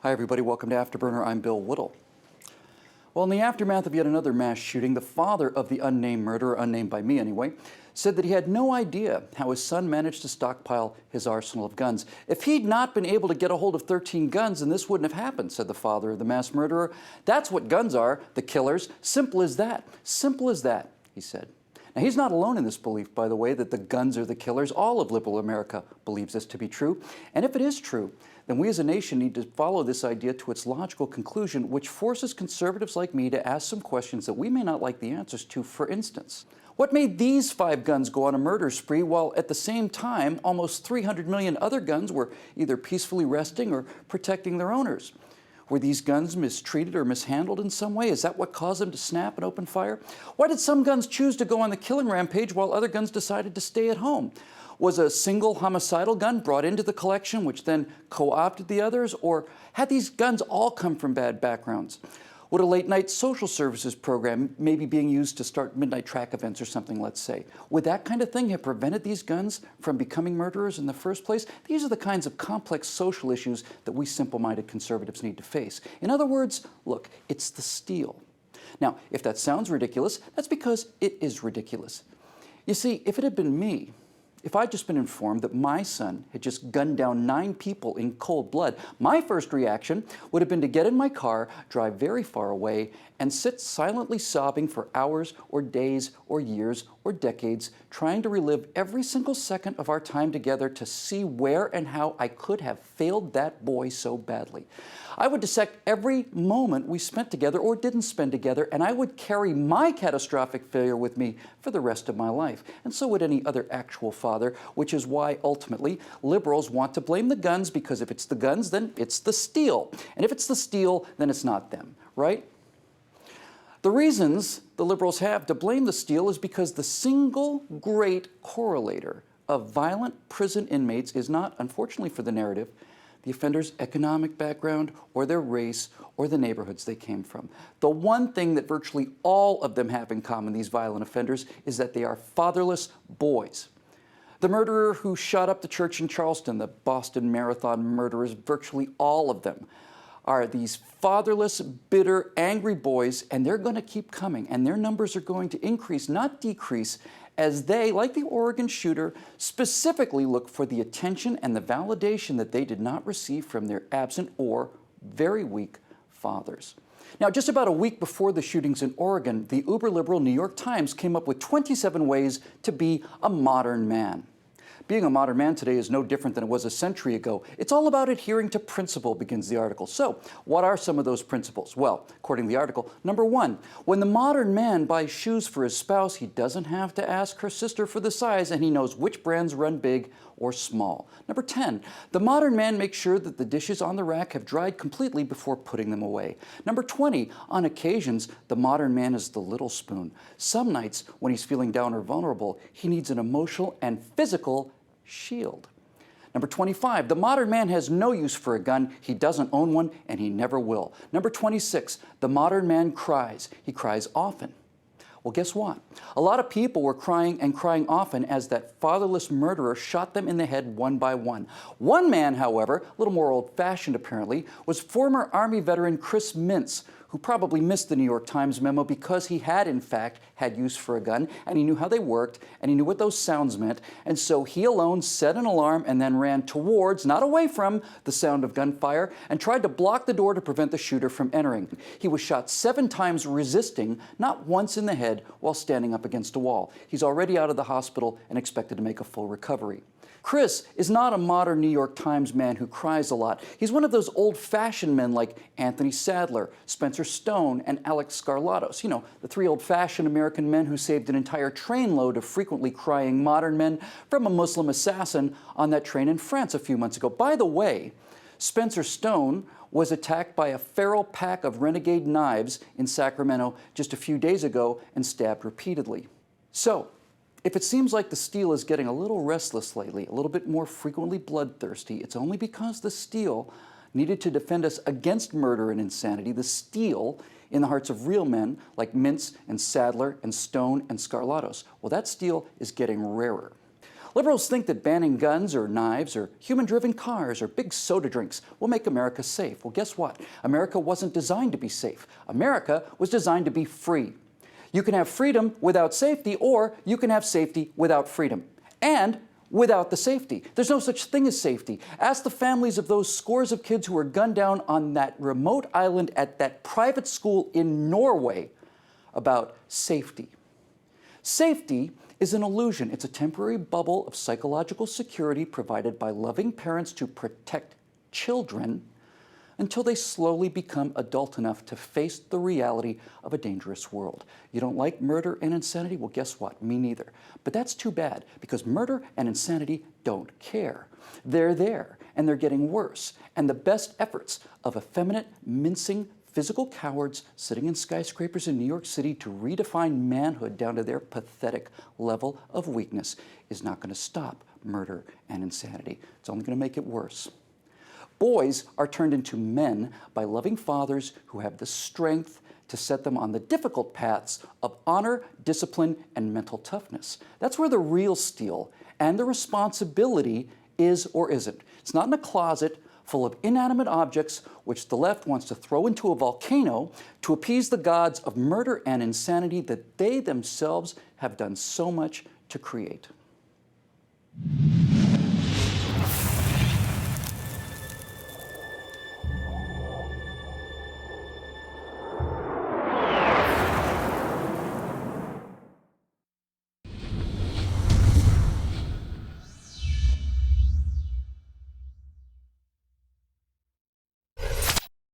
Hi everybody, welcome to Afterburner. I'm Bill Whittle. Well, in the aftermath of yet another mass shooting, the father of the unnamed murderer, unnamed by me anyway, said that he had no idea how his son managed to stockpile his arsenal of guns. If he'd not been able to get a hold of 13 guns, then this wouldn't have happened, said the father of the mass murderer. That's what guns are, the killers. Simple as that. Simple as that, he said. Now, he's not alone in this belief, by the way, that the guns are the killers. All of liberal America believes this to be true. And if it is true, then we as a nation need to follow this idea to its logical conclusion, which forces conservatives like me to ask some questions that we may not like the answers to. For instance, what made these 5 guns go on a murder spree while at the same time almost 300 million other guns were either peacefully resting or protecting their owners? Were these guns mistreated or mishandled in some way? Is that what caused them to snap and open fire? Why did some guns choose to go on the killing rampage while other guns decided to stay at home? Was a single homicidal gun brought into the collection which then co-opted the others? Or had these guns all come from bad backgrounds? Would a late-night social services program maybe being used to start midnight track events or something, let's say? Would that kind of thing have prevented these guns from becoming murderers in the first place? These are the kinds of complex social issues that we simple-minded conservatives need to face. In other words, look, it's the steal. Now, if that sounds ridiculous, that's because it is ridiculous. You see, if it had been me, if I'd just been informed that my son had just gunned down 9 people in cold blood, my first reaction would have been to get in my car, drive very far away, and sit silently sobbing for hours or days or years or decades, trying to relive every single second of our time together to see where and how I could have failed that boy so badly. I would dissect every moment we spent together or didn't spend together, and I would carry my catastrophic failure with me for the rest of my life. And so would any other actual father, which is why, ultimately, liberals want to blame the guns, because if it's the guns, then it's the steal. And if it's the steal, then it's not them, right? The reasons the liberals have to blame the steal is because the single great correlator of violent prison inmates is not, unfortunately for the narrative, the offender's economic background or their race or the neighborhoods they came from. The one thing that virtually all of them have in common, these violent offenders, is that they are fatherless boys. The murderer who shot up the church in Charleston, the Boston Marathon murderers, virtually all of them are these fatherless, bitter, angry boys, and they're going to keep coming, and their numbers are going to increase, not decrease, as they, like the Oregon shooter, specifically look for the attention and the validation that they did not receive from their absent or very weak fathers. Now, just about a week before the shootings in Oregon, the uber-liberal New York Times came up with 27 ways to be a modern man. Being a modern man today is no different than it was a century ago. It's all about adhering to principle, begins the article. So, what are some of those principles? Well, according to the article, number 1, when the modern man buys shoes for his spouse, he doesn't have to ask her sister for the size, and he knows which brands run big or small. Number 10, the modern man makes sure that the dishes on the rack have dried completely before putting them away. Number 20, on occasions, the modern man is the little spoon. Some nights, when he's feeling down or vulnerable, he needs an emotional and physical shield. Number 25, the modern man has no use for a gun. He doesn't own one, and he never will. Number 26, the modern man cries. He cries often. Well, guess what? A lot of people were crying and crying often as that fatherless murderer shot them in the head one by one. One man, however, a little more old-fashioned apparently, was former Army veteran Chris Mintz, who probably missed the New York Times memo because he had, in fact, had use for a gun, and he knew how they worked, and he knew what those sounds meant, and so he alone set an alarm and then ran towards, not away from, the sound of gunfire, and tried to block the door to prevent the shooter from entering. He was shot 7 times resisting, not once in the head, while standing up against a wall. He's already out of the hospital and expected to make a full recovery. Chris is not a modern New York Times man who cries a lot. He's one of those old-fashioned men like Anthony Sadler, Spencer Stone, and Alex Skarlatos. You know, the 3 old-fashioned American men who saved an entire trainload of frequently crying modern men from a Muslim assassin on that train in France a few months ago. By the way, Spencer Stone was attacked by a feral pack of renegade knives in Sacramento just a few days ago and stabbed repeatedly. So, if it seems like the steal is getting a little restless lately, a little bit more frequently bloodthirsty, it's only because the steal needed to defend us against murder and insanity. The steal in the hearts of real men like Mintz and Sadler and Stone and Skarlatos. Well, that steal is getting rarer. Liberals think that banning guns or knives or human-driven cars or big soda drinks will make America safe. Well, guess what? America wasn't designed to be safe. America was designed to be free. You can have freedom without safety, or you can have safety without freedom. And without the safety. There's no such thing as safety. Ask the families of those scores of kids who were gunned down on that remote island at that private school in Norway about safety. Safety is an illusion. It's a temporary bubble of psychological security provided by loving parents to protect children until they slowly become adult enough to face the reality of a dangerous world. You don't like murder and insanity? Well, guess what? Me neither. But that's too bad, because murder and insanity don't care. They're there, and they're getting worse. And the best efforts of effeminate, mincing, physical cowards sitting in skyscrapers in New York City to redefine manhood down to their pathetic level of weakness is not going to stop murder and insanity. It's only going to make it worse. Boys are turned into men by loving fathers who have the strength to set them on the difficult paths of honor, discipline, and mental toughness. That's where the real steel and the responsibility is or isn't. It's not in a closet full of inanimate objects which the left wants to throw into a volcano to appease the gods of murder and insanity that they themselves have done so much to create.